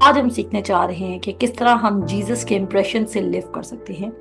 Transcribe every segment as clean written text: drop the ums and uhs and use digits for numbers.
आज हम सीखने चाह रहे हैं कि किस तरह हम जीसस के इम्प्रेशन से लिव कर सकते हैं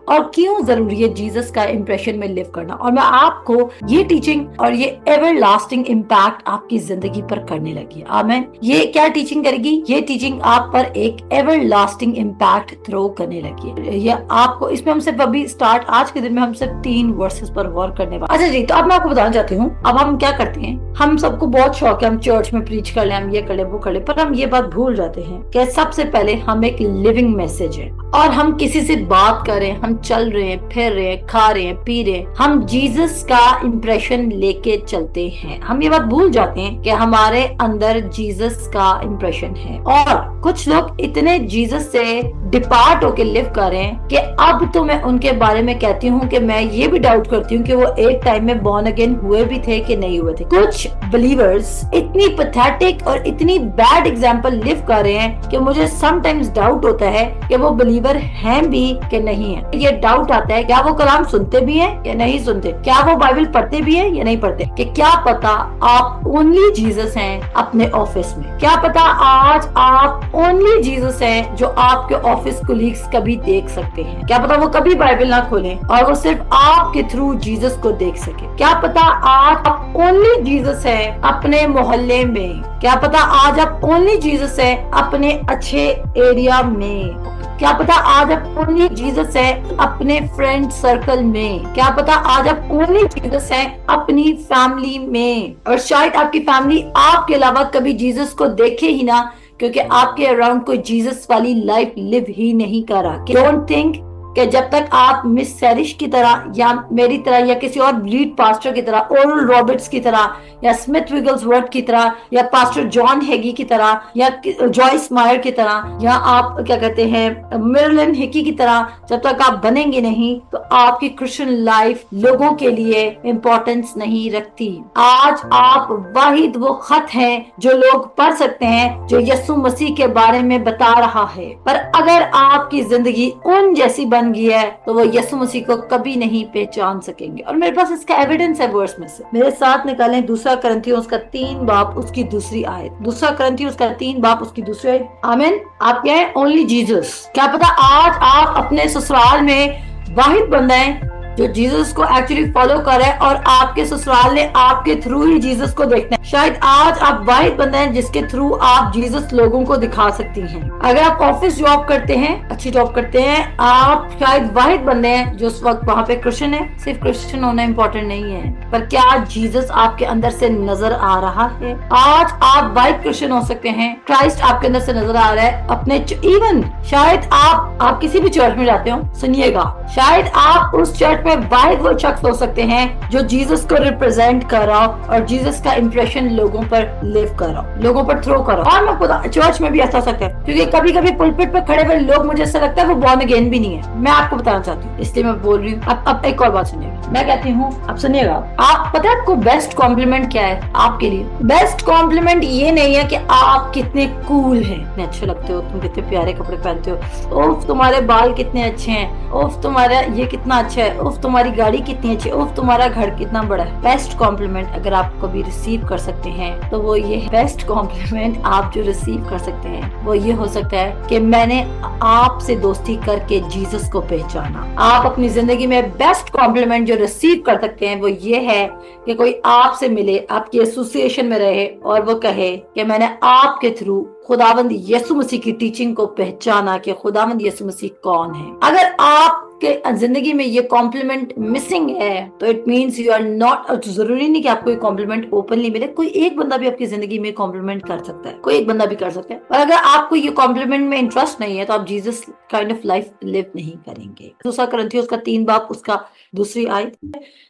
और क्यों जरूरी है जीसस का इम्प्रेशन में लिव करना। और मैं आपको ये टीचिंग और ये एवर लास्टिंग इम्पैक्ट आपकी जिंदगी पर करने लगी। आमीन। ये क्या टीचिंग करेगी? ये टीचिंग आप पर एक एवर लास्टिंग इम्पैक्ट थ्रो करने लगी है। ये आपको इसमें हम सिर्फ अभी स्टार्ट आज के दिन में हम सिर्फ 3 वर्सेस पर वर्क करने वाले। अच्छा जी, तो अब मैं आपको बताना चाहती हूँ अब हम क्या करते हैं। हम सबको बहुत शौक है हम चर्च में प्रीच कर ले, हम ये कर ले वो कर ले, पर हम ये बात भूल जाते हैं कि सबसे पहले हम एक लिविंग मैसेज है और हम किसी से बात करें, हम चल रहे हैं, फिर रहे हैं, खा रहे हैं, पी रहे हैं, हम जीसस का इम्प्रेशन लेके चलते हैं। हम ये बात भूल जाते हैं कि हमारे अंदर जीसस का इम्प्रेशन है। और कुछ लोग इतने जीसस से डिपार्ट होके लिव कर रहे हैं कि अब तो मैं उनके बारे में कहती हूँ कि मैं ये भी डाउट करती हूँ कि वो एक टाइम में बॉर्न अगेन हुए भी थे कि नहीं हुए थे। कुछ बिलीवर्स इतनी पैथेटिक और इतनी बैड एग्जाम्पल लिव कर रहे हैं कि मुझे समटाइम्स डाउट होता है कि वो बिलीवर हैं भी कि नहीं है। ये डाउट आता है क्या वो कलाम सुनते भी हैं या नहीं सुनते, क्या वो बाइबल पढ़ते भी हैं या नहीं पढ़ते, कि क्या पता आप ओनली जीसस हैं अपने ऑफिस में, क्या पता आज आप ओनली जीसस हैं जो आपके ऑफिस कोलीग्स कभी देख सकते हैं, क्या पता वो कभी बाइबल ना खोलें और वो सिर्फ आपके थ्रू जीसस को देख सके, क्या पता आज आप ओनली जीसस हैं अपने मोहल्ले में, क्या पता आज आप ओनली जीसस हैं अपने अच्छे एरिया में, क्या पता आज आप ओनली जीसस है अपने फ्रेंड सर्कल में, क्या पता आज आप ओनली जीसस है अपनी फैमिली में। और शायद आपकी फैमिली आपके अलावा कभी जीसस को देखे ही ना, क्योंकि आपके अराउंड कोई जीसस वाली लाइफ लिव ही नहीं कर रहा। डोंट थिंक कि जब तक आप मिस सैरिश की तरह या मेरी तरह या किसी और लीड पास्टर की तरह, ओरल रॉबर्ट्स की तरह या स्मिथ विगल्सवर्थ की तरह या पास्टर जॉन हेगी की तरह या जॉइस मायर की तरह या आप क्या कहते हैं मिरलिन हिकी की तरह, जब तक आप बनेंगे नहीं तो आपकी क्रिश्चियन लाइफ लोगों के लिए इम्पोर्टेंस नहीं रखती। आज आप वाहिद वो खत हैं जो लोग पढ़ सकते हैं जो यीशु मसीह के बारे में बता रहा है, पर अगर आपकी जिंदगी उन जैसी बन गई है तो वो यीशु मसीह को कभी नहीं पहचान सकेंगे। और मेरे पास इसका एविडेंस है वर्स में से। मेरे साथ निकालें 2 करंथियों उसका 3 बाब उसकी दूसरी आयत। 2 करंथियों उसका 3 बाब उसकी दूसरी आयत। आमीन। आप क्या है? Only Jesus. क्या पता आज आप अपने ससुराल में वाहिद बंदा है जो जीसस को एक्चुअली फॉलो कर रहा है और आपके ससुराल ने आपके थ्रू ही जीसस को देखना है। शायद आज आप वाहिद बंदा हैं जिसके थ्रू आप जीसस लोगों को दिखा सकती हैं। अगर आप ऑफिस जॉब करते हैं, अच्छी जॉब करते हैं, आप शायद वाहिद बंदे हैं जो उस वक्त वहाँ पे क्रिश्चियन है। सिर्फ क्रिश्चियन होना इम्पोर्टेंट नहीं है, पर क्या जीसस आपके अंदर से नजर आ रहा है? आज आप वाहिद क्रिश्चियन हो सकते हैं, क्राइस्ट आपके अंदर से नजर आ रहा है अपने। इवन शायद आप किसी भी चर्च में जाते हो, सुनिएगा, शायद आप उस चर्च में वाहिद वो शख्स हो सकते हैं जो जीसस को रिप्रेजेंट कर रहा हो और जीसस का इम्प्रेशन लोगों पर लिव कर रहा हो, लोगों पर थ्रो कर रहा हो। और मैं खुद चर्च में भी ऐसा हो सकता है, क्योंकि कभी कभी पुलपिट पे खड़े हुए लोग मुझे ऐसा लगता है वो बॉर्न अगेन भी नहीं है। मैं आपको बताना चाहती हूँ, इसलिए मैं बोल रही हूँ। अब एक और बात सुनिएगा, मैं कहती हूँ, अब सुनिएगा, आप पता है आपको बेस्ट कॉम्प्लीमेंट क्या है आपके लिए? बेस्ट कॉम्प्लीमेंट ये नहीं है कि आप कितने कूल हैं, कितने अच्छे लगते हो, तुम कितने प्यारे कपड़े पहनते हो, उफ तुम्हारे बाल कितने अच्छे हैं, उफ तुम्हारा ये कितना अच्छा है, उफ तुम्हारी गाड़ी कितनी अच्छी है, उफ तुम्हारा घर कितना बड़ा है। बेस्ट कॉम्प्लीमेंट अगर आप कभी रिसीव कर सकते हैं तो वो ये बेस्ट कॉम्प्लीमेंट आप जो रिसीव कर सकते हैं वो ये हो सकता है कि मैंने आपसे दोस्ती करके जीसस को पहचाना। आप अपनी जिंदगी में बेस्ट कॉम्प्लीमेंट जो रिसीव कर सकते हैं वो ये है कि कोई आपसे मिले, आपकी एसोसिएशन में रहे और वो कहे कि मैंने आपके थ्रू खुदावंद यीशु मसीह की टीचिंग को पहचाना कि खुदावंद यीशु मसीह कौन है। अगर आप के जिंदगी में ये कॉम्प्लीमेंट मिसिंग है तो it means you are not. जरूरी नहीं कि आपको ये कॉम्प्लीमेंट ओपनली मिले, कोई एक बंदा भी आपकी जिंदगी में कॉम्प्लीमेंट कर सकता है, कोई एक बंदा भी कर सकता है। और अगर आपको ये कॉम्प्लीमेंट में इंटरेस्ट नहीं है तो आप Jesus kind of life live नहीं करेंगे। 2 करंथियों उसका 3 बाब उसका दूसरी आयत।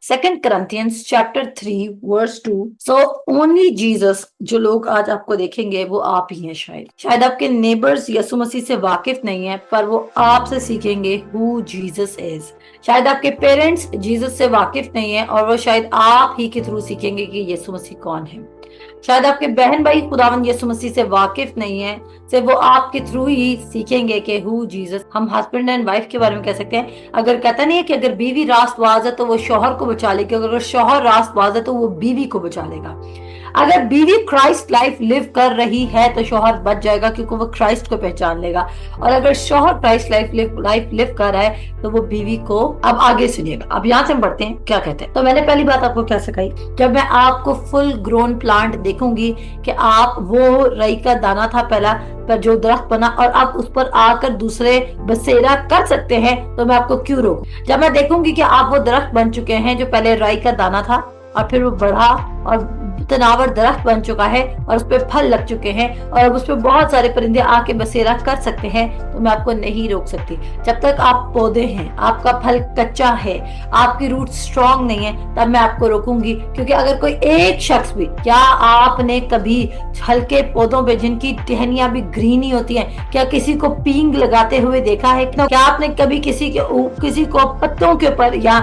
2 Corinthians chapter 3 verse 2। So only Jesus, जो लोग आज आपको देखेंगे वो आप ही हैं। शायद आपके नेबर्स यीशु मसीह से वाकिफ नहीं है, पर वो आपसे सीखेंगे हु जीसस इज। शायद आपके पेरेंट्स जीसस से वाकिफ नहीं है और वो शायद आप ही के थ्रू सीखेंगे कि यीशु मसीह कौन है। शायद आपके बहन भाई खुदावंद यीशु मसीह से वाकिफ नहीं है, सिर्फ वो आपके थ्रू ही सीखेंगे कि हु जीसस। हम हस्बैंड एंड वाइफ के बारे में कह सकते हैं, अगर कहता नहीं है कि अगर बीवी रास्तबाज है तो वो शौहर को बचा लेगी, अगर शौहर रास्तबाज है तो वो बीवी को बचा लेगा। अगर बीवी क्राइस्ट लाइफ लिव कर रही है तो शौहर बच जाएगा, क्योंकि वो क्राइस्ट को पहचान लेगा। और अगर शौहर क्राइस्ट लाइफ लिव कर रहा है तो वो बीवी को, अब आगे सुनिएगा, अब यहाँ से हम बढ़ते हैं क्या कहते हैं। तो मैंने पहली बात आपको क्या सिखाई, जब मैं आपको फुल ग्रोन प्लांट देखूंगी कि आप वो राई का दाना था पहला, पर जो दरख्त बना और आप उस पर आकर दूसरे बसेरा कर सकते हैं, तो मैं आपको क्यों रोकूं। जब मैं देखूंगी कि आप वो दरख्त बन चुके हैं जो पहले राई का दाना था और फिर वो बढ़ा और तनावर दरख्त बन चुका है और उस पर फल लग चुके हैं और अब उस पर बहुत सारे परिंदे आके बसेरा कर सकते हैं, तो मैं आपको नहीं रोक सकती। जब तक आप पौधे हैं, आपका फल कच्चा है, आपकी रूट स्ट्रांग नहीं है, तब मैं आपको रोकूंगी। क्योंकि अगर कोई एक शख्स भी, क्या आपने कभी हल्के पौधों पे जिनकी टहनियां भी ग्रीनी होती हैं, क्या किसी को पींग लगाते हुए देखा है? क्या आपने कभी किसी को पत्तों के ऊपर या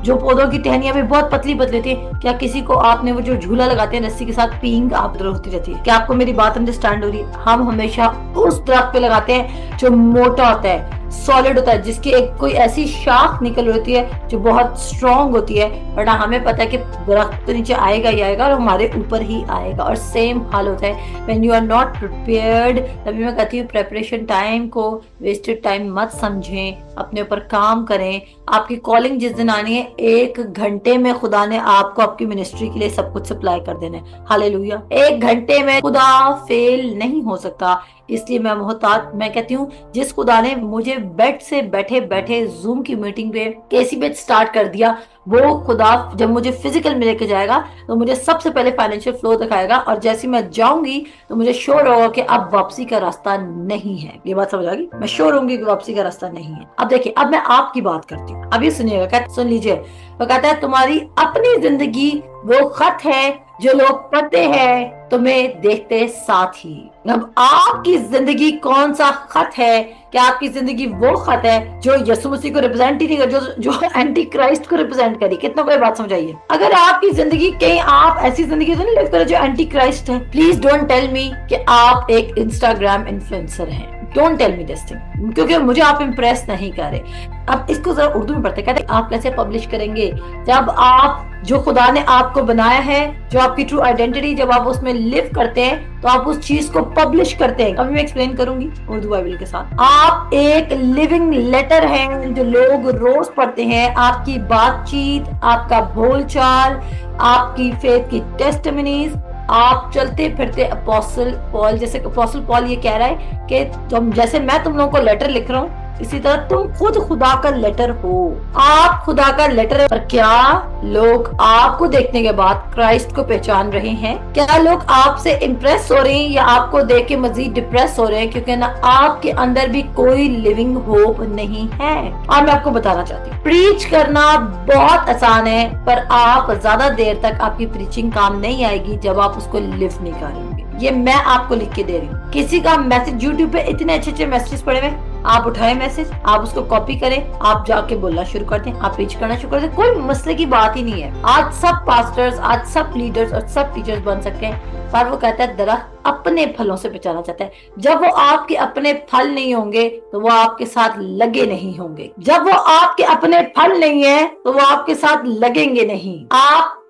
जो पौधों की टहनियां भी बहुत पतली पतली थी, क्या किसी को आपने वो जो झूला लगाते हैं रस्सी के साथ, पींग आप होती रहती है? क्या आपको मेरी बात अंडरस्टैंड हो रही है? हम हमेशा उस दरख्त पे लगाते हैं जो मोटा होता है, सॉलिड होता है, जिसकी एक कोई ऐसी शाख निकल होती है जो बहुत स्ट्रॉन्ग होती है, वरना हमें पता है कि दरख्त तो नीचे आएगा ही आएगा और हमारे ऊपर ही आएगा। और सेम हाल होता है when you are not prepared. तभी मैं कहती हूँ प्रेपरेशन टाइम को वेस्टेड टाइम मत समझें, अपने ऊपर काम करें। आपकी कॉलिंग जिस दिन आनी है, 1 घंटे में खुदा ने आपको आपकी मिनिस्ट्री के लिए सब कुछ सप्लाई कर देना है। हालेलुया। 1 घंटे में खुदा फेल नहीं हो सकता। इसलिए मैं कहती हूँ, जिस खुदा ने मुझे बेड से बैठे बैठे जूम की मीटिंग पे केसी बेच स्टार्ट कर दिया, वो खुदा जब मुझे फिजिकल में लेके जाएगा तो मुझे सबसे पहले फाइनेंशियल फ्लो दिखाएगा, और जैसे मैं जाऊंगी तो मुझे श्योर होगा कि अब वापसी का रास्ता नहीं है। ये बात समझ आ गई? मैं श्योर होंगी कि वापसी का रास्ता नहीं है। अब देखिए, अब मैं आपकी बात करती हूँ। अब ये सुनिएगा, सुन लीजिए। वो कहता है तुम्हारी अपनी जिंदगी वो खत है जो लोग पढ़ते हैं तुम्हें देखते साथ ही। अब आपकी जिंदगी कौन सा खत है? क्या आपकी जिंदगी वो खत है जो यीशु मसीह को रिप्रेजेंट ही नहीं कर, जो एंटी क्राइस्ट को रिप्रेजेंट करी? कितना कोई बात समझाइए। अगर आपकी जिंदगी, कहीं आप ऐसी जिंदगी तो नहीं लिव करे जो एंटी क्राइस्ट है? प्लीज डोंट टेल मी कि आप एक इंस्टाग्राम इन्फ्लुएंसर हैं। Don't tell me this thing, क्योंकि मुझे आप इम्प्रेस नहीं कर रहे। अब इसको जरा उर्दू में पढ़ते, कहते आप कैसे पब्लिश करेंगे? जब आप, जो खुदा ने आपको बनाया है, जो आपकी ट्रू आइडेंटिटी, जब आप उसमें लिव करते हैं तो आप उस चीज को पब्लिश करते हैं। अभी मैं एक्सप्लेन करूंगी उर्दू बाइबल के साथ। आप एक लिविंग लेटर हैं जो लोग रोज पढ़ते हैं। आपकी बातचीत, आपका बोलचाल, आपकी फेथ की टेस्टिमनीज, आप चलते फिरते अपोस्टल पॉल, जैसे अपोस्टल पॉल ये कह रहा है कि तुम, जैसे मैं तुम लोगों को लेटर लिख रहा हूँ, इसी तरह तुम खुद खुदा का लेटर हो। आप खुदा का लेटर है। पर क्या लोग आपको देखने के बाद क्राइस्ट को पहचान रहे हैं? क्या लोग आपसे इम्प्रेस हो रहे हैं या आपको देख के मजीद डिप्रेस हो रहे हैं? क्योंकि ना आपके अंदर भी कोई लिविंग होप नहीं है। और मैं आपको बताना चाहती हूँ, प्रीच करना बहुत आसान है, पर आप ज्यादा देर तक आपकी प्रीचिंग काम नहीं आएगी जब आप उसको लिव नहीं करेंगे। ये मैं आपको लिख के दे रही हूँ। किसी का मैसेज, यूट्यूब पे इतने अच्छे अच्छे मैसेज पड़े हुए, आप उठाए मैसेज, आप उसको कॉपी करें, आप जाके बोलना शुरू कर दें, आप प्रीच करना शुरू कर दें। कोई मसले की बात ही नहीं है। आज सब पास्टर्स, आज सब लीडर्स और सब टीचर्स बन सकते हैं, पर वो कहता है दरख्त अपने फलों से पहचाना चाहता है। जब वो आपके अपने फल नहीं होंगे तो वो आपके साथ लगे नहीं होंगे। जब वो आपके अपने फल नहीं है तो वो आपके साथ लगेंगे नहीं। आप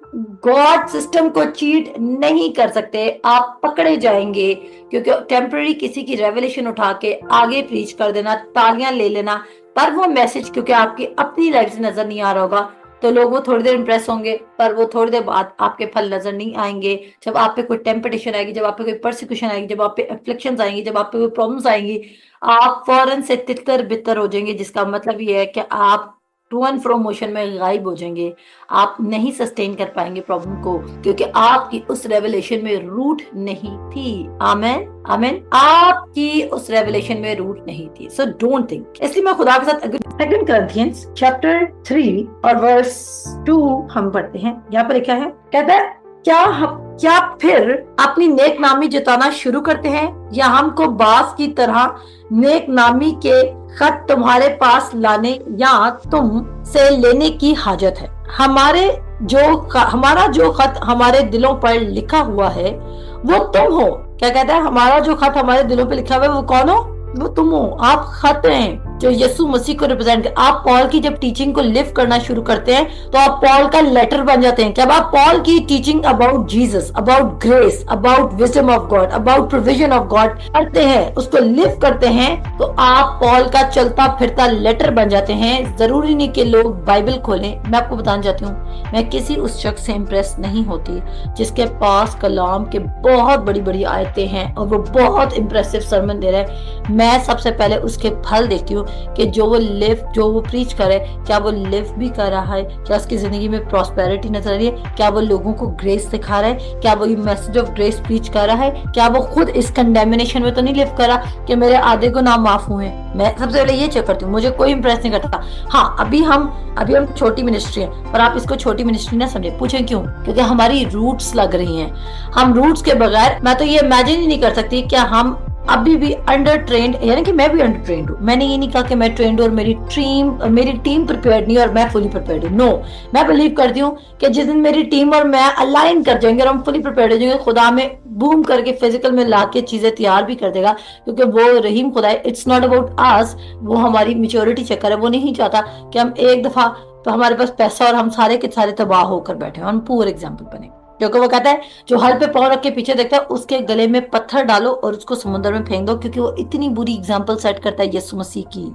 गॉड सिस्टम को चीट नहीं कर सकते, आप पकड़े जाएंगे। क्योंकि टेम्पररी किसी की रेवलेशन उठा के आगे प्रीच कर देना, तालियां ले लेना, पर वो मैसेज क्योंकि आपकी अपनी लाइफ से नजर नहीं आ रहा होगा, तो लोग वो थोड़ी देर इंप्रेस होंगे, पर वो थोड़ी देर बाद आपके फल नजर नहीं आएंगे। जब आप पे कोई टेम्पटेशन आएगी, जब आप पे कोई परसिक्यूशन आएगी, जब आप पे एफ्लिक्शंस आएंगी, जब आप पे कोई प्रॉब्लम्स आएंगी, आप फौरन से तितर बितर हो जाएंगे। जिसका मतलब ये है कि आप टू एंड फ्रो मोशन में गायब हो जाएंगे। आप नहीं सस्टेन कर पाएंगे प्रॉब्लम को, क्योंकि आपकी उस रेवलेशन में रूट नहीं थी। आमेन आमेन। आपकी उस रेवलेशन में रूट नहीं थी। So don't think. इसलिए मैं खुदा के साथ 2 Corinthians चैप्टर 3 और वर्स 2 हम पढ़ते हैं। यहाँ पर लिखा है, कहता है क्या फिर अपनी नेक नामी जताना शुरू करते हैं, या हमको बास की तरह नेक नामी के खत तुम्हारे पास लाने या तुम से लेने की हाजत है? हमारा जो खत हमारे दिलों पर लिखा हुआ है वो तुम हो। क्या कहता है? हमारा जो खत हमारे दिलों पर लिखा हुआ है वो कौन हो? वो तुम हो। आप खत हैं। जो यीशु मसीह को रिप्रेजेंट कर। आप पॉल की जब टीचिंग को लिव करना शुरू करते हैं तो आप पॉल का लेटर बन जाते हैं। जब आप पॉल की teaching about Jesus, about grace, about wisdom of God, about provision of God करते हैं, उसको लिव करते हैं, तो आप पॉल का चलता फिरता लेटर बन जाते हैं। जरूरी नहीं कि लोग बाइबल खोलें। मैं आपको बताना चाहती हूँ, मैं किसी उस शख्स से इंप्रेस नहीं होती जिसके पास कलाम के बहुत बड़ी बड़ी आयतें हैं और वो बहुत इंप्रेसिव सरमन दे रहा है। मैं सबसे पहले उसके फल देखती हूँ कि जो वो प्रीच करे, क्या वो लिव भी कर रहा है, क्या उसकी जिंदगी में प्रॉस्पेरिटी नजर आ रही है, क्या वो लोगों को ग्रेस दिखा रहा है, क्या वो ये मैसेज ऑफ ग्रेस प्रीच कर रहा है, क्या वो खुद इस कंडेमिनेशन में तो नहीं लिव कर रहा कि मेरे आधे गुनाह माफ हुए। मैं सबसे पहले ये चेक करती हूँ, मुझे कोई इंप्रेस नहीं करता। हाँ, अभी हम छोटी मिनिस्ट्री है, पर आप इसको छोटी मिनिस्ट्री ना समझे। पूछे क्यों? क्योंकि हमारी रूट्स लग रही हैं। हम रूट्स के बगैर, मैं तो ये इमेजिन ही नहीं कर सकती क्या हम अभी भी अंडर ट्रेंड, यानी कि मैं भी अंडर ट्रेंड हूँ। मैंने ये नहीं कहा कि मैं ट्रेंड और मेरी टीम प्रिपेयर्ड नहीं और मैं फुली प्रिपेयर्ड हूँ। नो, मैं बिलीव करती हूँ कि जिस दिन मेरी टीम और मैं अलाइन कर जाएंगे और हम फुली प्रिपेयर्ड हो जाएंगे, खुदा में बूम करके फिजिकल में ला के चीजें तैयार भी कर देगा, क्योंकि वो रहीम खुदा है। इट्स नॉट अबाउट अस, वो हमारी मेच्योरिटी चेक करे। वो नहीं चाहता कि हम एक दफा तो हमारे पास पैसा और हम सारे के सारे तबाह होकर बैठे। हम पूर एग्जाम्पल बने, क्योंकि वो कहता है जो हल पे पांव रख के पीछे देखता है उसके गले में पत्थर डालो और उसको समुद्र में फेंक दो, क्योंकि वो इतनी बुरी एग्जाम्पल सेट करता है यीशु मसीह की।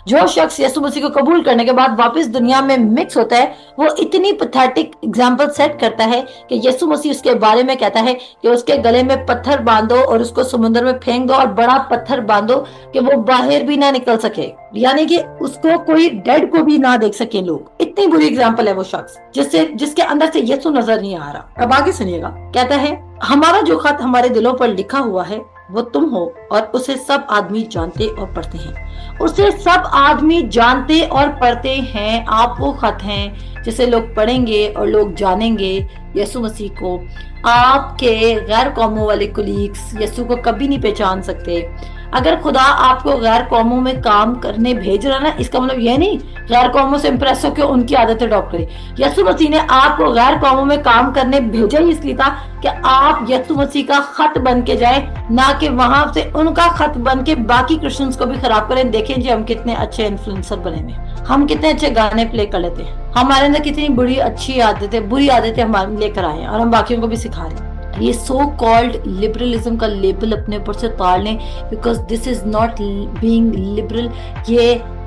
जो शख्स यीशु मसीह को कबूल करने के बाद वापस दुनिया में मिक्स होता है, वो इतनी पैथेटिक एग्जाम्पल सेट करता है कि यीशु मसीह उसके बारे में कहता है कि उसके गले में पत्थर बांधो और उसको समुद्र में फेंक दो, और बड़ा पत्थर बांधो कि वो बाहर भी ना निकल सके, यानी कि उसको कोई डेड को भी ना देख सके लोग। इतनी बुरी एग्जाम्पल है वो शख्स जिसके अंदर से यीशु नजर नहीं आ रहा। अब आगे सुनिएगा, कहता है हमारा जो खत हमारे दिलों पर लिखा हुआ है वो तुम हो, और उसे सब आदमी जानते और पढ़ते हैं। उसे सब आदमी जानते और पढ़ते हैं। आप वो खत हैं जिसे लोग पढ़ेंगे और लोग जानेंगे यीशु मसीह को। आपके गैर कौमों वाले कुलीग्स यीशु को कभी नहीं पहचान सकते। अगर खुदा आपको गैर कौमों में काम करने भेज रहा ना, इसका मतलब यह नहीं गैर कौमों से इंप्रेस होकर उनकी आदतें अडॉप्ट करें। यीशु मसीह ने आपको गैर कौमों में काम करने भेजा ही इसलिए था कि आप यीशु मसीह का खत बन के जाए, ना कि वहां से उनका खत बन के बाकी क्रिश्चियंस को भी खराब करें। देखें जी हम कितने अच्छे इन्फ्लुएंसर बने हैं, हम कितने अच्छे गाने प्ले कर लेते हैं, हमारे अंदर कितनी बुरी आदतें हम लेकर आए हैं और हम बाकियों को भी सिखा रहे हैं। ये सो कॉल्ड लिबरलिज्म का लेबल अपने ऊपर से उतार लें, because this is not being liberal.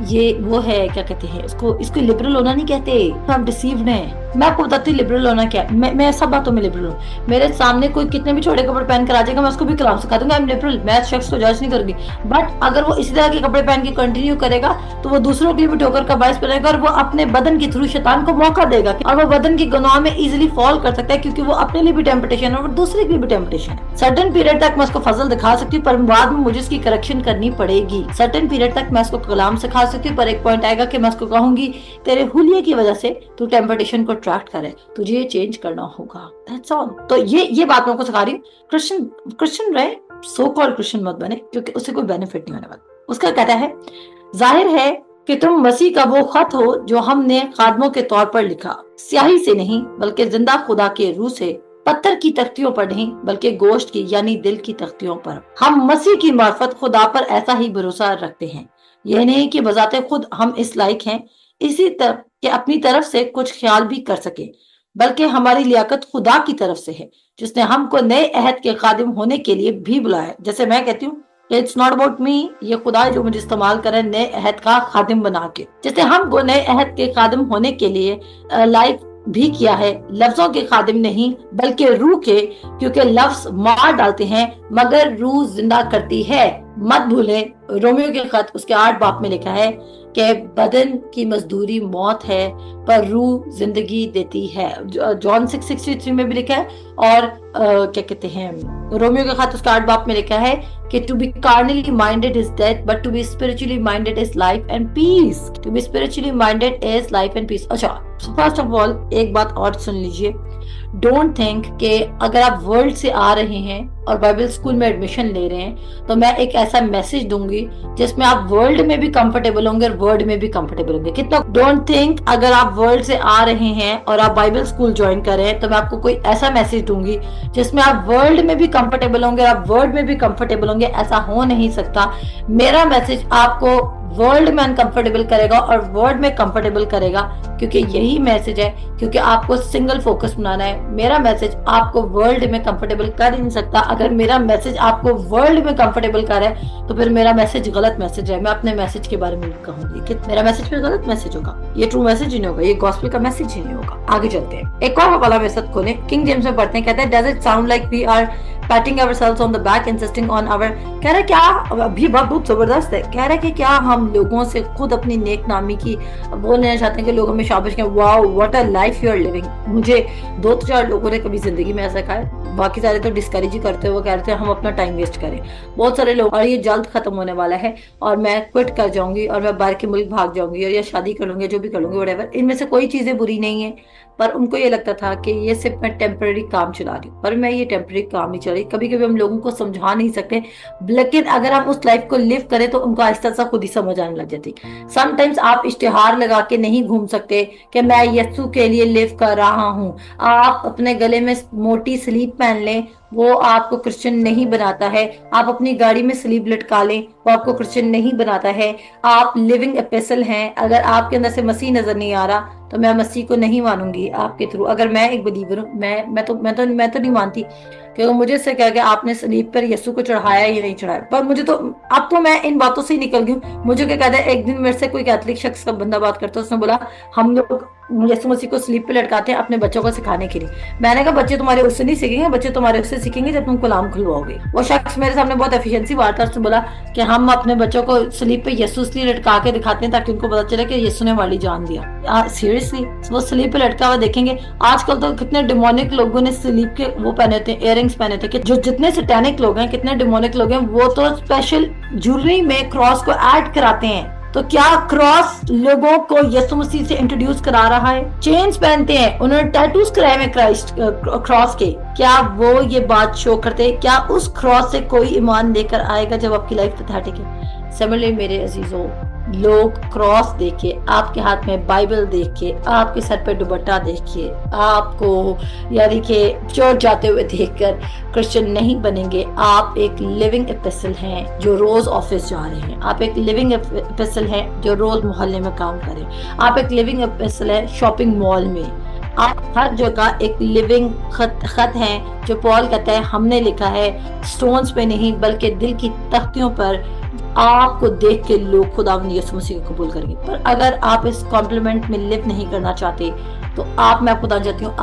ये वो है, क्या कहते हैं इसको लिबरल होना नहीं कहते। हम डिसीव्ड हैं। मैं आपको बताती हूँ लिबरल होना क्या है। मैं सब बातों में लिबरल हूँ। मेरे सामने कोई कितने भी छोटे कपड़े पहन कर आ जाएगा, मैं उसको भी कलाम सिखा दूंगा। I am liberal. मैं शख्स को जज नहीं करूंगी, बट अगर वो इसी तरह के कपड़े पहन के कंटिन्यू करेगा तो वो दूसरों के लिए भी ठोकर का बायस बनेगा, और वो अपने बदन के थ्रू शैतान को मौका देगा, और वो बदन के गुनाह में इजिली फॉल कर सकता है, क्योंकि वो अपने लिए भी टेम्पटेशन है और दूसरे के लिए भी टेम्पटेशन है। सर्टेन पीरियड तक मैं उसको फजल दिखा सकती हूँ, पर बाद में मुझे इसकी करेक्शन करनी पड़ेगी। सर्टेन पीरियड तक मैं उसको कलाम सिखा सकती हूँ, पर एक पॉइंट आएगा कि मैं उसको कहूंगी तेरे हुलिये की वजह से तू टेम्पटेशन को अट्रैक्ट करे, तुझे ये चेंज करना होगा। That's all. तो ये बात मैं आपको सिखा रही हूँ। क्रिश्चियन रहे, सो कॉल्ड क्रिश्चियन मत बने, क्योंकि उससे कोई बेनिफिट नहीं होने वाला। उसका कहता है जाहिर है कि तुम मसीह का वो खत हो जो हमने खादमों के तौर पर लिखा, स्याही से नहीं बल्कि जिंदा खुदा के रूह से, पत्थर की तख्तियों पर नहीं बल्कि गोश्त की यानी दिल की तख्तियों पर। हम मसीह की मार्फत खुदा पर ऐसा ही भरोसा रखते हैं। यह नहीं कि बजाते खुद हम इस लायक हैं इसी तरह कि अपनी तरफ से कुछ ख्याल भी कर सके, बल्कि हमारी लियाकत खुदा की तरफ से है, जिसने हमको नए अहद के खादिम होने के लिए भी बुलाया। जैसे मैं कहती हूँ इट्स नॉट अबाउट मी, ये खुदा है जो मुझे इस्तेमाल करे नए अहद का खादिम बना के, जिसने हमको नए अहद के खादिम होने के लिए लाइक भी किया है। लफ्जों के खादिम नहीं बल्कि रूह के, क्योंकि लफ्ज मार डालते हैं मगर रूह जिंदा करती है। मत भूले रोमियो के खत उसके 8 बाब में लिखा है कि बदन की मजदूरी मौत है पर रूह जिंदगी देती है। जॉन 6:63 में भी लिखा है, और क्या कहते हैं रोमियो के खत उसके 8 बाब में लिखा है कि to be carnally minded is death but to be spiritually minded is life and peace. To be spiritually minded is life and peace. अच्छा, फर्स्ट ऑफ ऑल एक बात और सुन लीजिए, डोंट थिंक कि अगर आप वर्ल्ड से आ रहे हैं और बाइबल स्कूल में एडमिशन ले रहे हैं तो मैं एक ऐसा मैसेज दूंगी जिसमें आप वर्ल्ड में भी कंफर्टेबल होंगे और वर्ड में भी कंफर्टेबल होंगे। कितना डोंट थिंक अगर आप वर्ल्ड से आ रहे हैं और आप बाइबल स्कूल ज्वाइन कर रहे हैं तो मैं आपको कोई ऐसा मैसेज दूंगी जिसमें आप वर्ल्ड में भी कंफर्टेबल होंगे और आप वर्ड में भी कंफर्टेबल होंगे। ऐसा हो नहीं सकता। मेरा मैसेज आपको वर्ल्ड में अनकंफर्टेबल करेगा और वर्ल्ड में कंफर्टेबल करेगा, क्योंकि यही मैसेज है, क्योंकि आपको सिंगल फोकस बनाना है। मेरा मैसेज आपको वर्ल्ड में कंफर्टेबल कर ही नहीं सकता। अगर मेरा मैसेज आपको वर्ल्ड में कंफर्टेबल कर रहा है तो फिर मेरा मैसेज गलत मैसेज है। मैं अपने मैसेज के बारे में कहूंगी कि मेरा मैसेज फिर गलत मैसेज होगा, ये ट्रू मैसेज ही नहीं होगा, ये गॉस्पेल का मैसेज ही नहीं होगा। आगे चलते हैं, एक और हवाला मेरे साथ खोलें, किंग जेम्स में पढ़ते हैं, कहता है, does it sound like we are patting ourselves on the back, insisting on our, कह रहा है क्या, अभी बहुत जबरदस्त है, कह रहा है कि क्या हम लोगों से खुद अपनी नेक नामी की बोलना चाहते हैं कि लोग हमें शाबाश कहें, wow what a life you are living. मुझे 2-4 लोगों ने कभी जिंदगी में ऐसा कहा है, बाकी सारे तो डिस्करेज ही करते हुए कह रहे थे हम अपना टाइम वेस्ट करें। बहुत सारे लोग, और ये जल्द खत्म होने वाला है और मैं क्विट कर जाऊंगी और मैं बाहर के मुल्क भाग जाऊंगी और या शादी कर लूंगी, जो भी कर लूंगी, व्हाटएवर, इनमें से कोई चीजें बुरी नहीं है, पर उनको ये लगता था कि ये सिर्फ मैं टेम्पररी काम चला रही हूँ, पर मैं ये टेम्पररी काम नहीं चला रही। कभी कभी हम लोगों को समझा नहीं सकते, लेकिन अगर हम उस लाइफ को लिव करें तो उनको आहिस्ता सा खुद ही समझ आने लग जाती। समटाइम्स आप इश्तिहार लगा के नहीं घूम सकते कि मैं यस्सु के लिए लिव कर रहा हूँ। आप अपने गले में मोटी स्लीप पहन लें, वो आपको क्रिश्चियन नहीं बनाता है। आप अपनी गाड़ी में स्लीप लटका लें, वो आपको क्रिश्चियन नहीं बनाता है। आप लिविंग एपिसल हैं। अगर आपके अंदर से मसीह नजर नहीं आ रहा तो मैं मसीह को नहीं मानूंगी आपके थ्रू। अगर मैं एक बिलीवर हूँ, मैं तो नहीं मानती, क्योंकि मुझे इससे क्या कि आपने सलीब पर यीशु को चढ़ाया या नहीं चढ़ाया। पर मुझे तो अब तो मैं इन बातों से ही निकल गई हूँ। मुझे क्या कहता है, एक दिन मेरे से कोई कैथलिक शख्स का बंदा बात करता है, उसने बोला हम लोग यीशु मसीह को स्लीप पे लटकाते हैं अपने बच्चों को सिखाने के लिए। मैंने कहा बच्चे तुम्हारे उससे नहीं सीखेंगे, बच्चे तुम्हारे उससे सीखेंगे जब तुम कलाम खुलवाओगे। वो शख्स मेरे सामने बहुत एफिशिएंसी बात था, उसने बोला कि हम अपने बच्चों को स्लीप पे यीशु इसलिए लटका के दिखाते हैं ताकि उनको पता चले कि यीशु ने हमारी जान दिया। सीरियसली वो स्लीप पे लटका हुआ देखेंगे। आजकल तो कितने डिमोनिक लोगों ने स्लीप के वो पहने होते हैं, इयररिंग्स पहने थे, कि जो जितने सैटेनिक लोग हैं, कितने डिमोनिक लोग हैं, वो तो स्पेशल ज्वेलरी में क्रॉस को ऐड कराते हैं। तो क्या क्रॉस लोगों को यीशु मसीह से इंट्रोड्यूस करा रहा है? चेन्स पहनते हैं, उन्होंने टैटूज कराए में क्राइस्ट क्रॉस के, क्या वो ये बात शो करते? क्या उस क्रॉस से कोई ईमान लेकर आएगा जब आपकी लाइफ पैथेटिक है? सिमिलरली मेरे अजीजों, लोग क्रॉस देखे, आपके हाथ में बाइबल देख के, आपके सर पे दुपट्टा देख के, आपको यानी कि चर्च जाते हुए देखकर क्रिश्चियन नहीं बनेंगे। आप एक लिविंग एपिसल हैं जो रोज ऑफिस जा रहे हैं। आप एक लिविंग एपिसल हैं जो रोज मोहल्ले में काम करें। आप एक लिविंग एपिसल है शॉपिंग मॉल में। आप हर जगह एक लिविंग खत हैं जो पॉल कहता है हमने लिखा है, स्टोन्स पे नहीं बल्कि दिल की तख्तियों पर। आपको देख के लोग खुदावंद यीशु मसीह को कबूल करेंगे। पर अगर आप इस कॉम्प्लीमेंट में लिव नहीं करना चाहते तो मैं आपको बताना चाहती हूँ,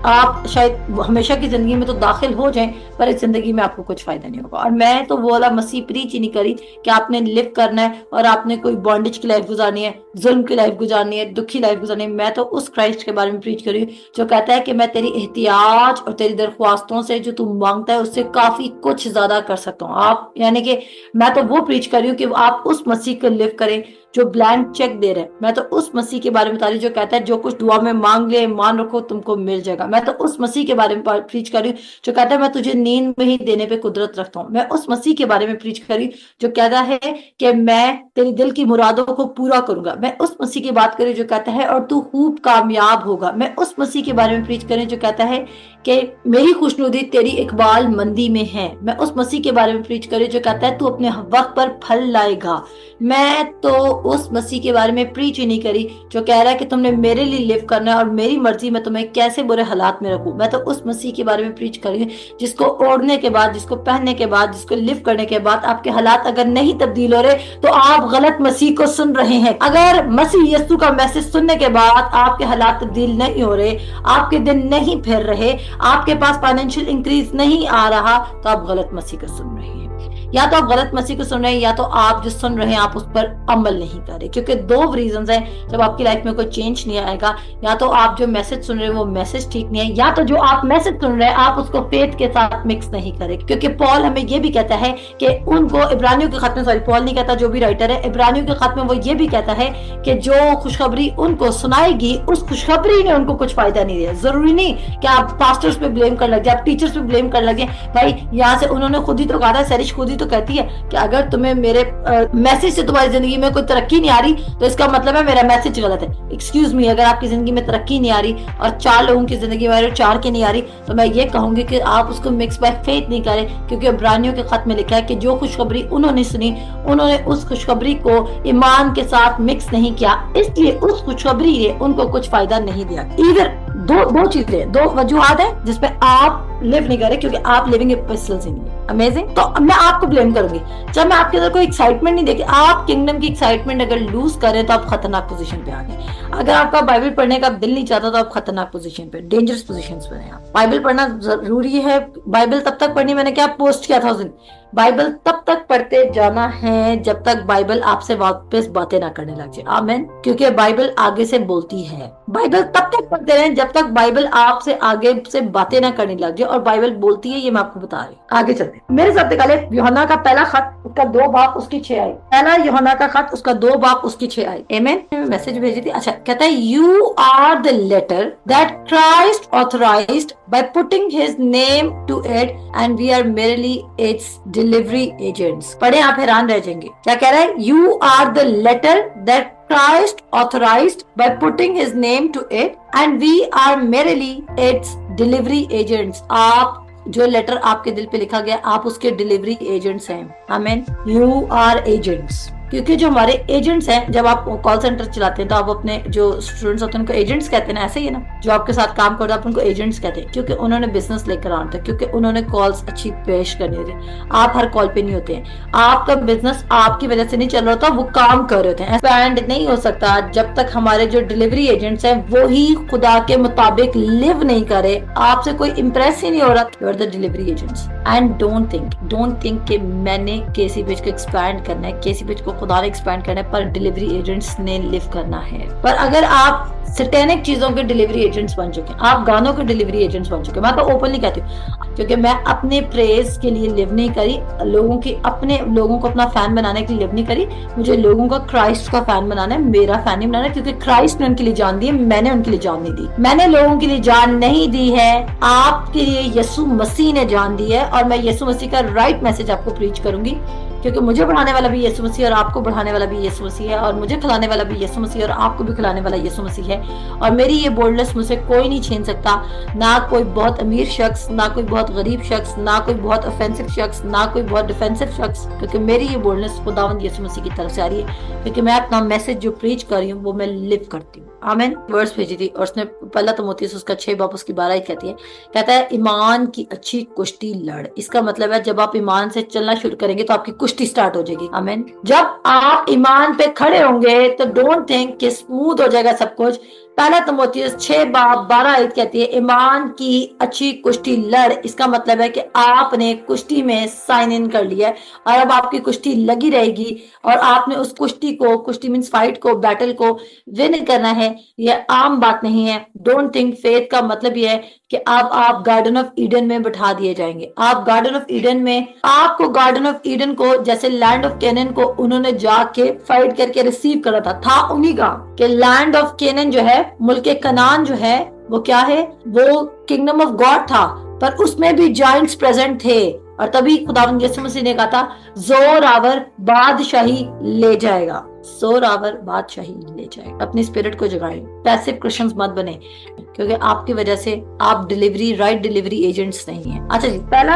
आप शायद हमेशा की जिंदगी में तो दाखिल हो जाएं, पर इस जिंदगी में आपको कुछ फायदा नहीं होगा। और मैं तो वो वाला मसीह प्रीच ही नहीं करी कि आपने लिव करना है और आपने कोई बॉन्डेज की लाइफ गुजारनी है, जुल्म की लाइफ गुजारनी है, दुखी लाइफ गुजारनी है। मैं तो उस क्राइस्ट के बारे में प्रीच करी जो कहता है कि मैं तेरी एहतियाज और तेरी दरख्वास्तों से जो तू मांगता है उससे काफी कुछ ज्यादा कर सकता हूँ। आप यानी कि मैं तो वो प्रीच कर रही हूँ कि आप उस मसीह को लिव करें जो ब्लैंक चेक दे रहे हैं। मैं तो उस मसीह के बारे में बता रही हूँ जो कहता है जो कुछ दुआ में मांग ले, मान रखो, तुमको मिल जाएगा। मैं तो उस मसीह के बारे में प्रीच कर रही हूँ जो कहता है मैं तुझे नींद में ही देने पे कुदरत रखता हूँ। मैं उस मसीह के बारे में प्रीच कर रही हूँ जो कहता है कि मैं तेरी दिल की मुरादों को पूरा करूंगा। मैं उस मसीह की बात करी जो कहता है और तू खूब कामयाब होगा। मैं उस मसीह के बारे में प्रीच करें जो कहता है कि मेरी खुशनुदी तेरी इकबाल मंदी में है। मैं उस मसीह के बारे में प्रीच करें जो कहता है तू अपने वक्त पर फल लाएगा। मैं तो उस मसीह के बारे में प्रीच ही नहीं करी जो कह रहा है कि तुमने मेरे लिए लिव करना है और मेरी मर्जी में तुम्हें कैसे बुरे हालात में रखूं। मैं तो उस मसीह के बारे में प्रीच करी जिसको ओढ़ने के बाद, जिसको पहनने के बाद, जिसको लिव करने के बाद आपके हालात अगर नहीं तब्दील हो रहे तो आप गलत मसीह को सुन रहे हैं। अगर मसीह यीशु का मैसेज सुनने के बाद आपके हालात तब्दील नहीं हो रहे, आपके दिन नहीं फिर रहे, आपके पास फाइनेंशियल इंक्रीज नहीं आ रहा, तो आप गलत मसीह को सुन रहे हैं। या तो आप गलत मसीह को सुन रहे हैं या तो आप जो सुन रहे हैं आप उस पर अमल नहीं कर रहे। क्योंकि दो रीजंस हैं जब आपकी लाइफ में कोई चेंज नहीं आएगा। या तो आप जो मैसेज सुन रहे हैं वो मैसेज ठीक नहीं है, या तो जो आप मैसेज सुन रहे हैं आप उसको फेथ के साथ मिक्स नहीं करें। क्योंकि पॉल हमें ये भी कहता है कि उनको इब्रानियों के खत में, सॉरी पॉल नहीं कहता, जो भी राइटर है, इब्रानियों के खत में वो ये भी कहता है कि जो खुशखबरी उनको सुनाएगी उस खुशखबरी ने उनको कुछ फायदा नहीं दिया। जरूरी नहीं कि आप पास्टर्स पे ब्लेम कर लगे, आप टीचर्स पे ब्लेम कर लगे। भाई यहाँ से उन्होंने खुद ही तो कहा था, सरिश खुद ही तो कहती है कि अगर तुम्हें मेरे मैसेज से तुम्हारी जिंदगी में कोई तरक्की नहीं आ रही तो इसका मतलब है मेरा मैसेज गलत है। एक्सक्यूज मी, अगर आपकी जिंदगी में तरक्की नहीं आ रही और 4 लोगों की जिंदगी में 4 की नहीं आ रही तो मैं ये कहूंगी कि आप उसको मिक्स बाय फेथ नहीं करें, क्योंकि इब्रानियों के खत में लिखा है कि जो खुशखबरी उन्होंने सुनी उन्होंने उस खुशखबरी को ईमान के साथ मिक्स नहीं किया, इसलिए उस खुशखबरी ने उनको कुछ फायदा नहीं दिया। इधर दो चीजें, 2 वजूहात है जिसपे आप लिव नहीं करे, क्योंकि आप लिविंग एपिस्टल्स इन अमेजिंग। तो मैं आपको ब्लेम करूंगी जब मैं आपके अंदर कोई एक्साइटमेंट नहीं देखी। आप किंगडम की एक्साइटमेंट अगर लूज करें तो आप खतरनाक पोजीशन पे आ गए। अगर आपका बाइबल पढ़ने का दिल नहीं चाहता तो आप खतरनाक पोजीशन पे, डेंजरस पोजीशंस पे हैं। बाइबल पढ़ना जरूरी है। बाइबल तब तक पढ़नी, मैंने क्या पोस्ट किया था उस दिन, बाइबल तब तक पढ़ते जाना है जब तक बाइबल आपसे वापस बातें ना करने लग जाए। आमीन। क्योंकि बाइबल आगे से बोलती है। बाइबल तब तक पढ़ते रहें जब तक बाइबल आपसे आगे से बातें ना करने लग जाए, और बाइबल बोलती है, ये मैं आपको बता रही हूँ। आगे चलते हैं। मेरे साथ निकाले यूहन्ना का पहला खत, उसका 2 बाब उसकी 6 आई। पहला यूहन्ना का खत, उसका 2 बाब उसकी 6 आई। आमीन। मैसेज भेजी थी। अच्छा, कहता है you are the letter that Christ authorized by putting his name to it and we are merely its delivery agents। पढ़े, आप हैरान रह जाएंगे। क्या कह रहा है? You are the letter that Christ authorized by putting his name to it and we are merely its delivery agents। आप जो लेटर आपके दिल पे लिखा गया, आप उसके डिलीवरी एजेंट्स हैं। आमीन। यू आर एजेंट्स, क्योंकि जो हमारे एजेंट्स हैं, जब आप कॉल सेंटर चलाते हैं तो आप अपने जो स्टूडेंट्स होते हैं उनको एजेंट्स कहते हैं ना, ऐसे ही है ना। जो आपके साथ काम करते हैं आप उनको एजेंट्स कहते हैं, क्योंकि उन्होंने बिजनेस लेकर आना था, क्योंकि उन्होंने कॉल्स अच्छी पेश करनी होती है। आप हर कॉल पे नहीं होते हैं। आपका बिजनेस आपकी वजह से नहीं चल रहा होता, वो काम कर रहे होते हैं। एक्सपैंड नहीं हो सकता जब तक हमारे जो डिलीवरी एजेंट्स हैं वो ही खुदा के मुताबिक लिव नहीं करे, आपसे कोई इंप्रेस ही नहीं हो रहा। You are the delivery agents and don't think कि मैंने केसी पेज को एक्सपैंड करना है, केसी पेज को खुदा ने एक्सपैंड करना है, पर डिलीवरी एजेंट्स ने लिव करना है। पर अगर आप सैटेनिक चीजों के डिलीवरी एजेंट्स बन चुके हैं, आप गानों के डिलीवरी एजेंट्स बन चुके हैं, मैं तो ओपनली कहती हूँ, क्योंकि मैं अपने प्रेज के लिए लिव नहीं करी, लोगों को अपना फैन बनाने के लिए लिव नहीं करी। मुझे लोगों का क्राइस्ट का फैन बनाना है, मेरा फैन नहीं बनाना है, क्योंकि क्राइस्ट ने उनके लिए जान दी है, मैंने उनके लिए जान नहीं दी। मैंने लोगों के लिए जान नहीं दी है, आपके लिए यीशु मसीह ने जान दी है। और मैं यीशु मसीह का राइट मैसेज आपको प्रीच करूंगी, क्योंकि मुझे बढ़ाने वाला भी यीशु मसीह और आपको बढ़ाने वाला भी यीशु मसीह है, और मुझे खिलाने वाला भी यीशु मसीह और आपको भी खिलाने वाला यीशु मसीह है। और मेरी ये बोल्डनेस मुझसे कोई नहीं छीन सकता, ना कोई बहुत अमीर शख्स, ना कोई बहुत गरीब शख्स, ना कोई बहुत ऑफेंसिव शख्स, ना कोई बहुत डिफेंसिव शख्स, क्योंकि मेरी ये बोल्डनेस खुदावंद यीशु मसीह की तरफ से आ रही है, क्योंकि मैं अपना मैसेज जो प्रीच कर रही हूँ वो मैं लिव करती हूँ। आमीन। वर्ड्स भेजी थी और उसने पहला तीमुथियुस उसका 6 बाब उसकी 12 कहती है, कहता है ईमान की अच्छी कुश्ती लड़। इसका मतलब है जब आप ईमान से चलना शुरू करेंगे तो आपकी कुश्ती स्टार्ट हो जाएगी। आमीन। जब आप ईमान पे खड़े होंगे तो डोंट थिंक कि स्मूथ हो जाएगा सब कुछ। पहला तीमुथियुस 6 बाब 12 कहती है ईमान की अच्छी कुश्ती लड़। इसका मतलब है कि आपने कुश्ती में साइन इन कर लिया है और अब आपकी कुश्ती लगी रहेगी और आपने उस कुश्ती को, कुश्ती मींस फाइट को, बैटल को विन करना है। यह आम बात नहीं है। डोंट थिंक फेथ का मतलब यह है कि अब आप गार्डन ऑफ ईडन में बैठा दिए जाएंगे। आप गार्डन ऑफ ईडन में, आपको गार्डन ऑफ ईडन को जैसे लैंड ऑफ कैनन को उन्होंने जाके फाइट करके रिसीव करा था उन्हीं का, कि लैंड ऑफ कैनन जो है, मुल्क कनान जो है, वो क्या है? वो किंगडम ऑफ गॉड था, पर उसमें भी जायंट्स प्रेजेंट थे। और तभी खुदावंद यीशु मसीह ने कहा था जोरावर बादशाही ले जाएगा, जोरावर बादशाही ले जाएगा। अपनी स्पिरिट को जगाएं, पैसिव क्रिश्चियंस मत बने, क्योंकि आपकी वजह से आप राइट डिलीवरी एजेंट्स नहीं है। अच्छा जी, पहला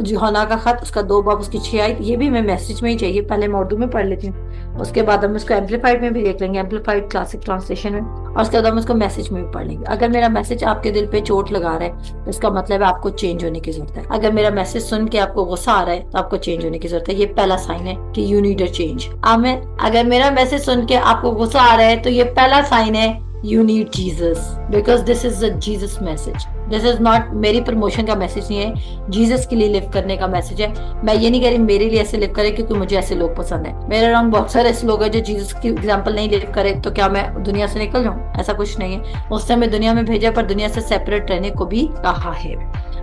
यूहन्ना का खत, उसका 2 बाब उसकी 6 आयत, ये भी मैं मैसेज में ही चाहिए, पहले मैं उर्दू में पढ़ लेती हूँ, उसके बाद हम इसको एम्पलीफाइड में भी देख लेंगे, एम्पलीफाइड क्लासिक ट्रांसलेशन में, और उसके बाद हम इसको मैसेज में भी पढ़ लेंगे। अगर मेरा मैसेज आपके दिल पे चोट लगा रहा है तो इसका मतलब है आपको चेंज होने की जरूरत है। अगर मेरा मैसेज सुन के आपको गुस्सा आ रहा है तो आपको चेंज होने की जरूरत है। ये पहला साइन है कि यू नीड अ चेंज। आमीन। अगर मेरा मैसेज सुन के आपको गुस्सा आ रहा है तो ये पहला साइन है you need Jesus, because this is a Jesus message. This is not मेरी प्रमोशन का मैसेज नहीं है, जीसस के लिए लिव करने का मैसेज है। मैं ये नहीं कह रही मेरे लिए ऐसे लिव करे क्योंकि मुझे ऐसे लोग पसंद है। मेरे अराउंड बहुत सारे ऐसे लोग हैं जो जीसस की एग्जांपल नहीं लिव करे, तो क्या मैं दुनिया से निकल जाऊं? ऐसा कुछ नहीं है। उसने हमें दुनिया में भेजा पर दुनिया से सेपरेट रहने को भी कहा है।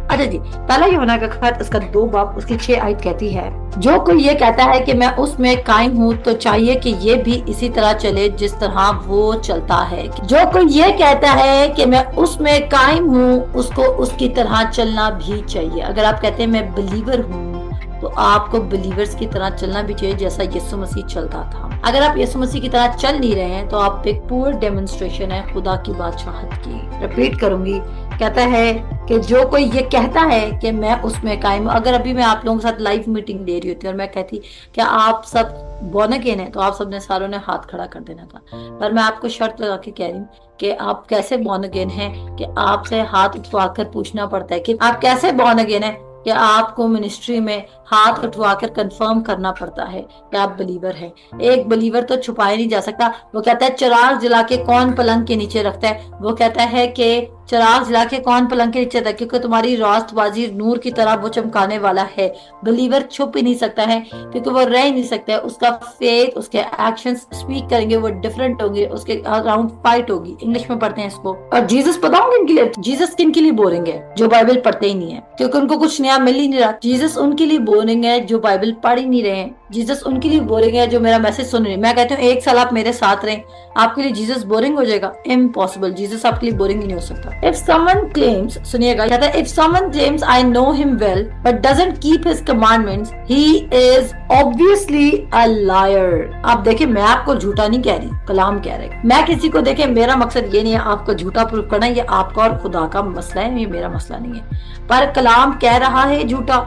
अच्छा जी, पहला यूहन्ना का खत, उसका 2 बाब उसकी 6 आयत कहती है, जो कोई ये कहता है कि मैं उसमें कायम हूँ तो चाहिए कि ये भी इसी तरह चले जिस तरह वो चलता है। जो कोई ये कहता है कि मैं उसमें कायम हूँ, उसको उसकी तरह चलना भी चाहिए। अगर आप कहते हैं मैं बिलीवर हूँ तो आपको बिलीवर्स की तरह चलना भी चाहिए, जैसा यीशु मसीह चलता था। अगर आप यीशु मसीह की तरह चल नहीं रहे हैं तो आप एक पूर डेमोन्स्ट्रेशन है खुदा की बादशाहत की। रिपीट करूंगी, कहता है कि जो कोई ये कहता है कि मैं उसमें कायम हूं। अगर अभी मैं आप लोगों के साथ लाइव मीटिंग दे रही होती और मैं कहती क्या आप सब बॉर्न अगेन है, तो आप सबने सारों ने हाथ खड़ा कर देना था। पर मैं आपको शर्त लगा के कह रही हूँ कि आप कैसे बॉर्न अगेन हैं कि आपसे हाथ उठवाकर पूछना पड़ता है कि आप कैसे बॉर्न अगेन है, कि आपको मिनिस्ट्री में हाथ उठवाकर कंफर्म करना पड़ता है कि आप बिलीवर हैं। एक बिलीवर तो छुपाया नहीं जा सकता। वो कहता है चिराग जला के कौन पलंग के नीचे रखता है, वो कहता है कि चिराग जला के कौन पलंग के नीचे रखता है, क्योंकि तुम्हारी रास्तबाजी नूर की तरह वो चमकाने वाला है। बिलीवर छुप ही नहीं सकता है क्योंकि वो रह ही नहीं सकता है। उसका फेथ, उसके एक्शंस स्पीक करेंगे, वो डिफरेंट होंगे, उसके अराउंड फाइट होगी। इंग्लिश में पढ़ते हैं इसको। और जीसस बताऊं किन के लिए, जीसस किन के लिए बोरिंग है, जो बाइबल पढ़ते ही नहीं है, क्योंकि उनको कुछ नया मिल ही नहीं रहा। जीसस उनके लिए बोरिंग है जो बाइबल पढ़ ही नहीं रहे हैं। जीसस उनके लिए बोरिंग है जो मेरा मैसेज सुन रहे हैं। मैं कहती हूँ 1 साल आप मेरे साथ रहें, आपके लिए जीसस बोरिंग हो जाएगा? इम्पॉसिबल। जीसस आपके लिए बोरिंग ही नहीं हो सकता। इफ समवन क्लेम्स, सुनिएगा, कहता है if someone claims I know him well but doesn't keep his commandments he is obviously a liar. आप देखिए, मैं आपको झूठा नहीं कह रही, कलाम कह रहे। मैं किसी को देखे, मेरा मकसद ये नहीं है आपको झूठा प्रूफ करना, ये आपका और खुदा का मसला है, ये मेरा मसला नहीं है। पर कलाम कह रहा है झूठा,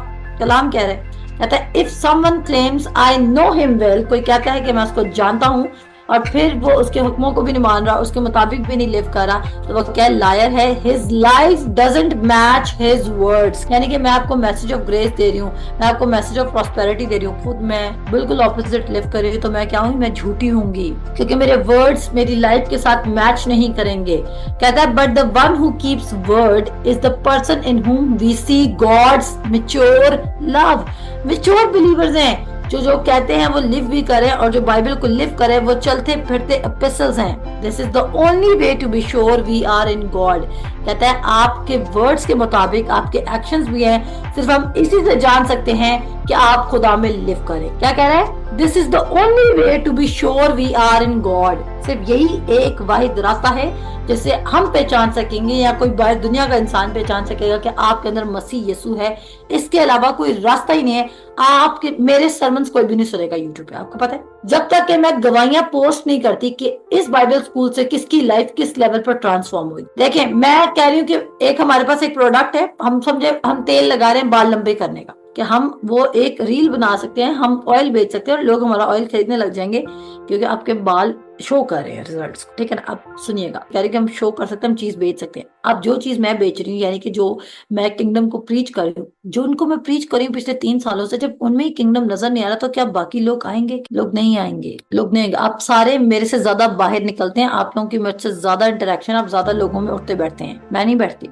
कलाम कह रहे हैं। कहता है if someone claims I know him well, कोई कहता है कि मैं उसको जानता हूँ और फिर वो उसके हुक्मों को भी नहीं मान रहा, उसके मुताबिक भी नहीं लिव कर रहा, तो वो क्या लायर है। His life doesn't match his words. यानी कि मैं आपको मैसेज ऑफ ग्रेस दे रही हूँ, मैं आपको मैसेज ऑफ प्रॉस्पेरिटी दे रही हूँ, खुद मैं बिल्कुल ऑपोजिट लिव कर रही हूँ, तो मैं क्या हूँ, मैं झूठी होंगी क्योंकि मेरे वर्ड्स मेरी लाइफ के साथ मैच नहीं करेंगे। कहता है but the one who keeps word is the person in whom we see God's mature love. Mature believers हैं जो कहते हैं वो लिव भी करें, और जो बाइबल को लिव करें वो चलते फिरते एपिसल्स हैं। This is the only way to be sure we are in God. कहता है आपके वर्ड्स के मुताबिक आपके एक्शंस भी हैं, सिर्फ हम इसी से जान सकते हैं कि आप खुदा में लिव करें। क्या कह रहा है? This is the only way to be sure we are in God. सिर्फ यही एक वाहिद रास्ता है जिससे हम पहचान सकेंगे या कोई बाहर दुनिया का इंसान पहचान सकेगा कि आपके अंदर मसीह यीशु है। इसके अलावा कोई रास्ता ही नहीं है। आपके मेरे सरमन्स कोई भी नहीं सुनेगा यूट्यूब पे, आपको पता है। जब तक कि मैं गवाहियां पोस्ट नहीं करती कि इस बाइबल स्कूल से किसकी लाइफ किस लेवल पर ट्रांसफॉर्म हुई। देखें, मैं कह रही हूँ कि एक हमारे पास एक प्रोडक्ट है, हम समझे हम तेल लगा रहे हैं बाल लंबे करने का, कि हम वो एक रील बना सकते हैं, हम ऑयल बेच सकते हैं और लोग हमारा ऑयल खरीदने लग जाएंगे क्योंकि आपके बाल शो कर रहे हैं रिजल्ट्स। ठीक है ना? अब सुनिएगा, कह रहे कि हम शो कर सकते हैं, हम चीज बेच सकते हैं। अब जो चीज मैं बेच रही हूँ, यानी कि जो मैं किंगडम को प्रीच कर रही हूँ, जो उनको मैं प्रीच कर रही हूँ पिछले 3 सालों से, जब उनमें ही किंगडम नजर नहीं आ रहा तो क्या बाकी लोग आएंगे? लोग नहीं आएंगे, लोग नहीं आएंगे। आप सारे मेरे से ज्यादा बाहर निकलते हैं, आप लोगों की मुझसे ज्यादा इंटरेक्शन, आप ज्यादा लोगों में उठते बैठते हैं। मैं नहीं बैठती,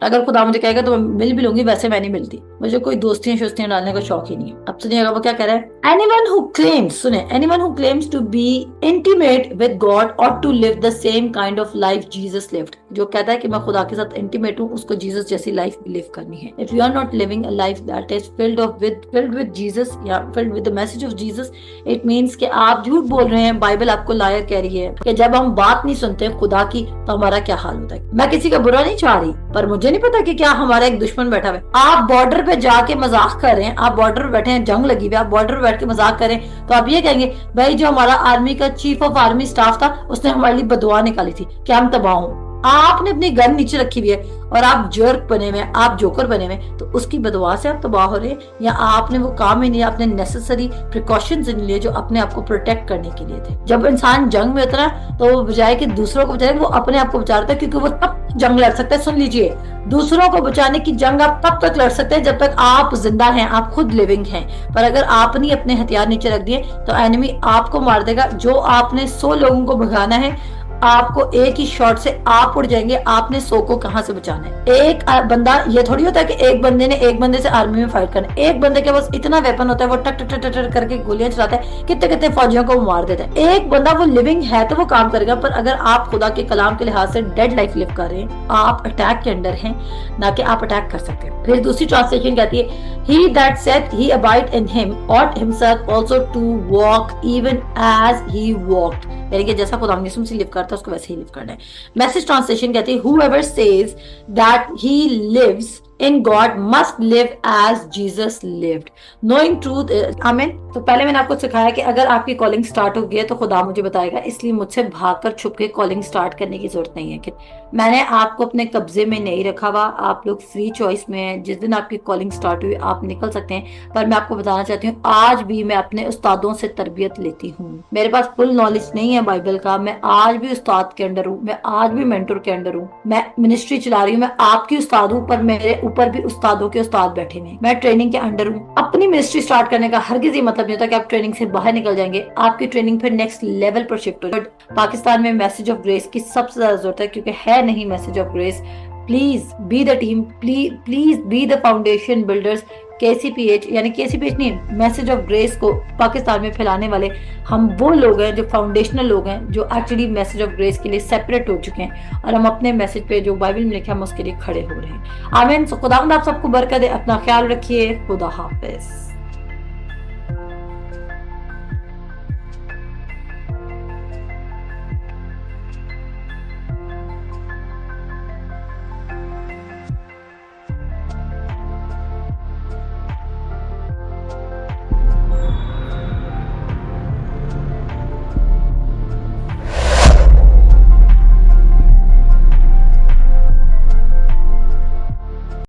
अगर खुदा मुझे कहेगा तो मैं मिल भी लूंगी, वैसे मैं नहीं मिलती, मुझे कोई दोस्तियां शोस्तियां डालने का शौक ही नहीं है। अब सुनिएगा वो क्या कह रहा है। एनीवन हु क्लेम्स, सुने, anyone who claims to be intimate with God और to live the same kind of life Jesus lived, जो कहता है कि मैं खुदा के साथ इंटीमेट हूँ, उसको जीसस जैसी लाइफ लिव करनी है। If you are not living a life that is filled with Jesus या filled with the message of Jesus, it means कि आप झूठ बोल रहे हैं। बाइबल आपको लायर कह रही है कि जब हम बात नहीं सुनते खुदा की तो हमारा क्या हाल होता है। मैं किसी का बुरा नहीं चाह रही, पर मुझे नहीं पता कि क्या हमारा एक दुश्मन बैठा हुआ है। आप बॉर्डर पे जाके मजाक कर रहे हैं, आप बॉर्डर पे बैठे हैं, जंग लगी हुई, आप बॉर्डर पे बैठ के मजाक करें तो आप ये कहेंगे भाई जो हमारा आर्मी का चीफ ऑफ आर्मी स्टाफ था उसने हमारे लिए बदुआ निकाली थी कि हम तबाह हों। आपने अपनी गन नीचे रखी हुई है और आप जर्क बने हुए, आप जोकर बने हुए, तो उसकी बदवा से आप तबाह हो रहे हैं, या आपने वो काम ही नहीं, आपने नेसेसरी प्रिकॉशंस नहीं लिए जो अपने आप को प्रोटेक्ट करने के लिए थे। जब इंसान जंग में उतरा तो वो बजाय कि दूसरों को बचाए, वो अपने आप को बचा रहा था, क्योंकि वो तब जंग लड़ सकता है। सुन लीजिए, दूसरों को बचाने की जंग आप तब तक लड़ सकते हैं जब तक आप जिंदा हैं, आप खुद लिविंग हैं। पर अगर आपने अपने हथियार नीचे रख दिए तो एनिमी आपको मार देगा। जो आपने 100 लोगों को भगाना है, आपको एक ही शॉट से आप उड़ जाएंगे। आपने 100 को कहां से बचाना है? एक बंदा, ये थोड़ी होता है कि एक बंदे ने एक बंदे से आर्मी में फाइट करना है। एक बंदे के पास इतना वेपन होता है, वो टक टक टक टक करके गोलियां चलाता है, कितने कितने फौजियों को मार देता है। एक बंदा वो लिविंग है तो वो काम करेगा। पर अगर आप खुदा के कलाम के लिहाज से डेड लाइफ लिव कर रहे हैं, आप अटैक के अंडर हैं, ना कि आप अटैक कर सकते हैं। फिर दूसरी ट्रांसलेशन कहती है he that said he abide in him ought himself also to walk even as he walked, यानी कि जैसा खुदा यीशु मसीह लिव करता है उसको वैसे ही लिव करना है। मैसेज ट्रांसलेशन कहती है whoever says that he lives in God must live as Jesus lived. Knowing truth, आमीन। तो पहले मैंने आपको सिखाया कि अगर आपकी कॉलिंग स्टार्ट हो गई है तो खुदा मुझे बताएगा, इसलिए मुझसे भागकर छुप के कॉलिंग स्टार्ट करने की जरूरत नहीं है। कि मैंने आपको अपने कब्जे में नहीं रखा हुआ, आप लोग फ्री चॉइस में हैं। जिस दिन आपकी कॉलिंग स्टार्ट हुई आप निकल सकते हैं, पर मैं आपको बताना चाहती हूँ आज भी मैं अपने उस्तादों से तरबियत लेती हूँ। मेरे पास फुल नॉलेज नहीं है बाइबल का, मैं आज भी उस्ताद के अंडर हूँ, मैं आज भी मेंटर के अंडर हूँ, मैं मिनिस्ट्री चला रही हूँ, मैं आपकी उस्ताद हूँ, पर मेरे ऊपर भी उस्तादों के उस्ताद बैठे हुए हैं। मैं ट्रेनिंग के अंडर हूँ। अपनी मिनिस्ट्री स्टार्ट करने का हरगिज ये मतलब नहीं होता कि आप ट्रेनिंग से बाहर निकल जाएंगे। आपकी ट्रेनिंग फिर नेक्स्ट लेवल पर शिफ्ट हो जाएगी। पाकिस्तान में मैसेज ऑफ ग्रेस की सबसे ज्यादा जरूरत है, क्योंकि है नहीं message of grace. Please be the team, please be the foundation builders. KCPH यानी केसीपीएच नहीं, मैसेज ऑफ ग्रेस को पाकिस्तान में फैलाने वाले हम वो लोग हैं जो फाउंडेशनल लोग हैं, जो एक्चुअली मैसेज ऑफ ग्रेस के लिए सेपरेट हो चुके हैं, और हम अपने मैसेज पे जो बाइबल में लिखा है हम उसके लिए खड़े हो रहे हैं। आमीन। खुदा आप सबको बरकत दे। अपना ख्याल रखिए। खुदा हाफिज।